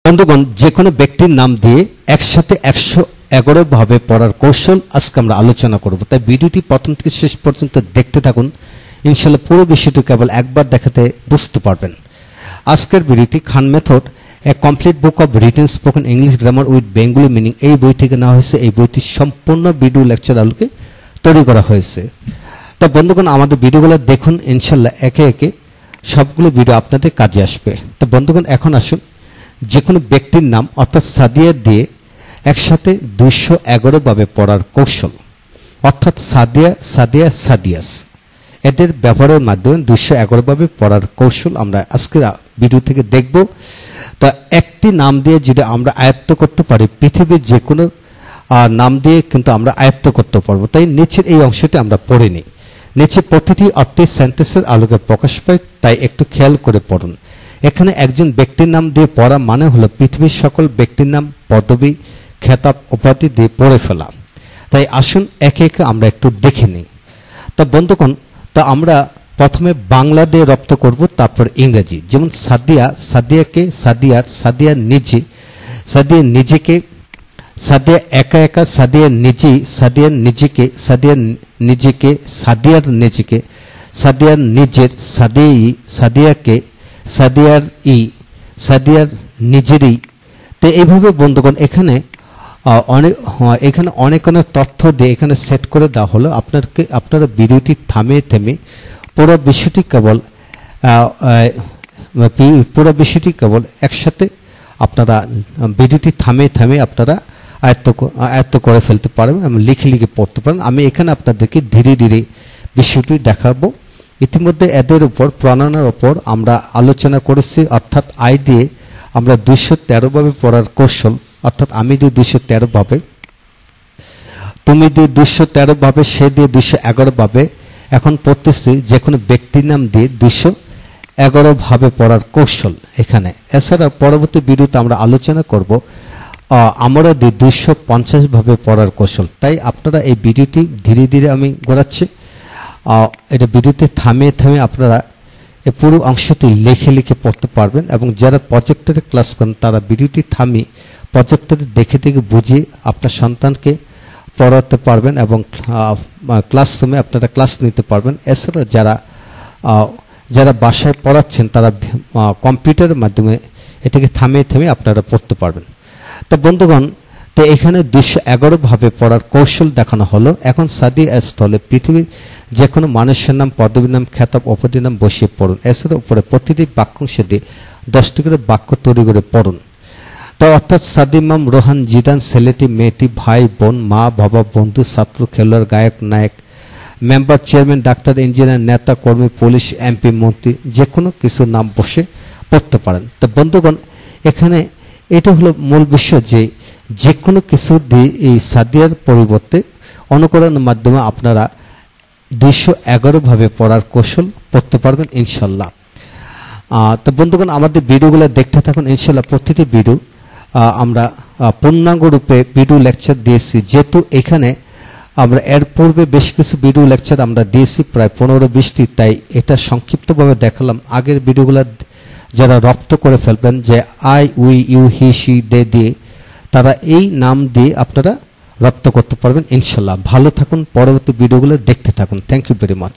বন্ধুগণ, যে কোনো ব্যক্তির নাম দিয়ে একসাথে 111 ভাবে পড়ার কৌশল আজকে আমরা আলোচনা করব। তাই ভিডিওটি প্রথম থেকে শেষ পর্যন্ত দেখতে থাকুন। ইনশাআল্লাহ পুরো বিষয়টি কেবল একবার দেখাতে বুঝতে পারবেন। আজকের ভিডিওটি Khan method a complete book of written spoken English grammar with Bengali meaning এই বই থেকে নেওয়া হয়েছে। এই বইটি সম্পূর্ণ ভিডিও লেকচার আলোকে তৈরি করা হয়েছে। তো বন্ধুগণ, আমাদের ভিডিওগুলো দেখুন, ইনশাআল্লাহ একে একে সবগুলো ভিডিও আপনাদের কাজে আসবে। তো বন্ধুগণ, এখন আসুন যে কোনো ব্যক্তির নাম অর্থাৎ সাদিয়া দিয়ে একসাথে 211 ভাবে পড়ার কৌশল, অর্থাৎ সাদিয়া, সাদিয়া, সাদিয়াস এদের ব্যবহারের মাধ্যমে 211 ভাবে পড়ার কৌশল আমরা আজকের ভিডিও থেকে দেখব। তা একটি নাম দিয়ে যদি আমরা আয়ত্ত করতে পারি, পৃথিবীর যে কোনো নাম দিয়ে কিন্তু আমরা আয়ত্ত করতে পারবো। তাই নিচের এই অংশটি আমরা পড়ে নিই। নিচে প্রতিটি অর্থে সেন্টেন্সের আলোকে প্রকাশ পায়, তাই একটু খেয়াল করে পড়ুন। এখানে একজন ব্যক্তির নাম দিয়ে পড়া মানে হলো পৃথিবীর সকল ব্যক্তির নাম, পদবী, খেতাব, উপাধি দিয়ে পড়ে ফেলা। তাই আসুন একে একে আমরা একটু দেখে নিই। তা বন্ধুগণ, তা আমরা প্রথমে বাংলা দিয়ে রপ্ত করব, তারপর ইংরেজি। যেমন সাদিয়া, সাদিয়াকে, সাদিয়ার, সাদিয়ার নিজে, সাদিয়ার নিজেকে, সাদিয়া একা একা, সাদিয়ার নিজেই, সাদিয়ার নিজেকে, সাদিয়ার নিজেকে, সাদিয়ার নিজেকে, সাদিয়ার নিজের, সাদিয়াই, সাদিয়াকে, সাদিয়ার ই, সাদিয়ার নিজেরই। তো এইভাবে বন্ধুগণ এখানে অনেক তথ্য দিয়ে এখানে সেট করে দেওয়া হলো। আপনারা ভিডিওটি থেমে পুরো বিষয়টি কেবল একসাথে আপনারা ভিডিওটি থামে আপনারা আয়ত্ত করে ফেলতে পারবেন এবং লিখে পড়তে পারেন। আমি এখানে আপনাদেরকে ধীরে ধীরে বিষয়টি দেখাবো। ইতিমধ্যে এদের উপর প্রণয়নের উপর আমরা আলোচনা করেছি, অর্থাৎ আই দিয়ে আমরা 213 ভাবে পড়ার কৌশল, অর্থাৎ আমি দিয়ে 213 ভাবে, তুমি দিয়ে 213 ভাবে, সে দিয়ে 211 ভাবে। এখন পড়তেছি যে কোনো ব্যক্তির নাম দিয়ে 211 ভাবে পড়ার কৌশল এখানে। এছাড়া পরবর্তী ভিডিওতে আমরা আলোচনা করব আমরা দিয়ে 250 ভাবে পড়ার কৌশল। তাই আপনারা এই ভিডিওটি ধীরে ধীরে আমি গড়াচ্ছি, এটা ভিডিওতে থামে আপনারা এই পুরো অংশটি লিখে পড়তে পারবেন। এবং যারা প্রজেক্টরে ক্লাস করেন তারা ভিডিওটি থামিয়ে প্রজেক্টরে দেখে বুঝিয়ে আপনার সন্তানকে পড়াতে পারবেন এবং ক্লাসরুমে আপনারা ক্লাস নিতে পারবেন। এছাড়া যারা বাসায় পড়াচ্ছেন তারা কম্পিউটারের মাধ্যমে এটাকে থামিয়ে আপনারা পড়তে পারবেন। তো বন্ধুগণ, তো এখানে 211 ভাবে পড়ার কৌশল দেখানো হলো। এখন সাদিয়া স্থলে পৃথিবীর যে কোনো মানুষের নাম, পদবীর নাম, খেতাব, উপাধির নাম বসিয়ে পড়ুন। এছাড়া উপরে প্রতিটি বাক্যাংশে দিয়ে 10টি করে বাক্য তৈরি করে পড়ুন। তো অর্থাৎ সাদিমাম, রোহান, জিদান, ছেলেটি, মেয়েটি, ভাই, বোন, মা, বাবা, বন্ধু, ছাত্র, খেলোয়াড়, গায়ক, নায়ক, মেম্বার, চেয়ারম্যান, ডাক্তার, ইঞ্জিনিয়ার, নেতা, কর্মী, পুলিশ, এমপি, মন্ত্রী, যে কোনো কিছু নাম বসে পড়তে পারেন। তো বন্ধুগণ, এখানে এটা হলো মূল বিষয় যে কোনো কিছু দিয়ে এই সাদিয়ার পরিবর্তে অনুকরণের মাধ্যমে আপনারা 211 ভাবে পড়ার কৌশল পড়তে পারবেন ইনশাল্লাহ। তো বন্ধুগণ, আমাদের ভিডিওগুলো দেখতে থাকুন। ইনশাল্লাহ প্রতিটি ভিডিও আমরা পূর্ণাঙ্গ রূপে ভিডিও লেকচার দিয়েছি। যেহেতু এখানে আমরা এর পূর্বে বেশ কিছু ভিডিও লেকচার আমরা দিয়েছি, প্রায় 15-20টি, তাই এটা সংক্ষিপ্তভাবে দেখালাম। আগের ভিডিওগুলো যারা রপ্ত করে ফেলবেন, যে I, we, you, he, she, they দিয়ে, তারা এই নাম দিয়ে আপনারা রপ্ত করতে পারবেন ইনশাল্লাহ। ভালো থাকুন, পরবর্তী ভিডিওগুলো দেখতে থাকুন। Thank you very much.